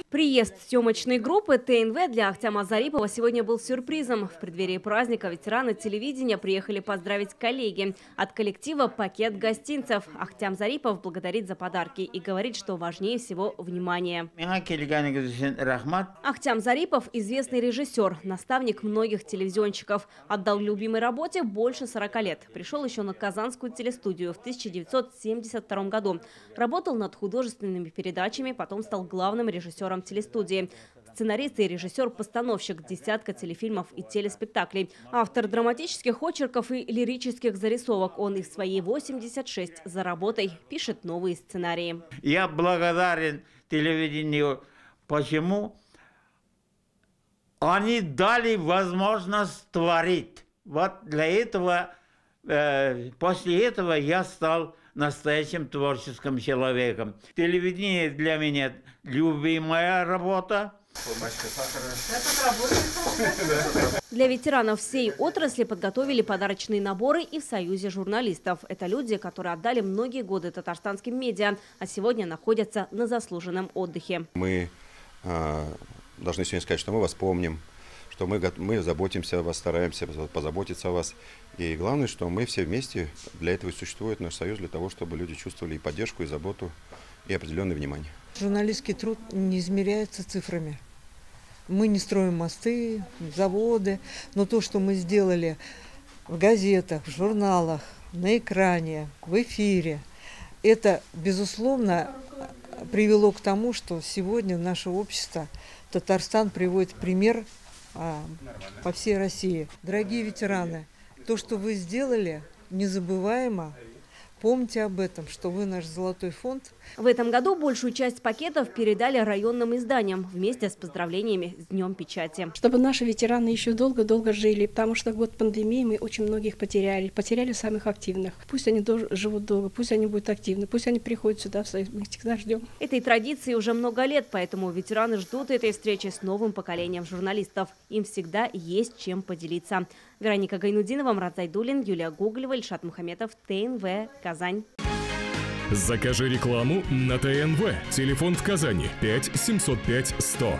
Приезд съемочной группы ТНВ для Ахтяма Зарипова сегодня был сюрпризом. В преддверии праздника ветераны телевидения приехали поздравить коллеги. От коллектива пакет гостинцев. Ахтям Зарипов благодарит за подарки и говорит, что важнее всего внимание. Ахтям Зарипов – известный режиссер, наставник многих телевизионщиков. Отдал любимой работе больше 40 лет. Пришел еще на Казанскую телестудию в 1972 году. Работал над художественными передачами, потом стал главным режиссером телестудии. Сценарист и режиссер-постановщик десятка телефильмов и телеспектаклей. Автор драматических очерков и лирических зарисовок. Он и в свои 86 за работой пишет новые сценарии. Я благодарен телевидению. Почему? Они дали возможность творить. Вот для этого, после этого я стал настоящим творческим человеком. Телевидение для меня любимая работа. Для ветеранов всей отрасли подготовили подарочные наборы и в Союзе журналистов. Это люди, которые отдали многие годы татарстанским медиа, а сегодня находятся на заслуженном отдыхе. Мы должны сегодня сказать, что мы вас помним, что мы заботимся о вас, стараемся позаботиться о вас. И главное, что мы все вместе, для этого и существует наш союз, для того, чтобы люди чувствовали и поддержку, и заботу, и определенное внимание. Журналистский труд не измеряется цифрами. Мы не строим мосты, заводы, но то, что мы сделали в газетах, в журналах, на экране, в эфире, это, безусловно, привело к тому, что сегодня наше общество, Татарстан, приводит пример по всей России. Дорогие ветераны, то, что вы сделали, незабываемо. Помните об этом, что вы наш золотой фонд. В этом году большую часть пакетов передали районным изданиям вместе с поздравлениями с Днем печати. Чтобы наши ветераны еще долго-долго жили, потому что год пандемии мы очень многих потеряли самых активных. Пусть они живут долго, пусть они будут активны, пусть они приходят сюда в Союз, мы всегда ждем. Этой традиции уже много лет, поэтому ветераны ждут этой встречи с новым поколением журналистов. Им всегда есть чем поделиться. Вероника Гайнудинова, Марат Зайдуллин, Юлия Гоголева, Ильшат Мухаметов, ТНВ, Казань. Закажи рекламу на ТНВ. Телефон в Казани 5 705 100.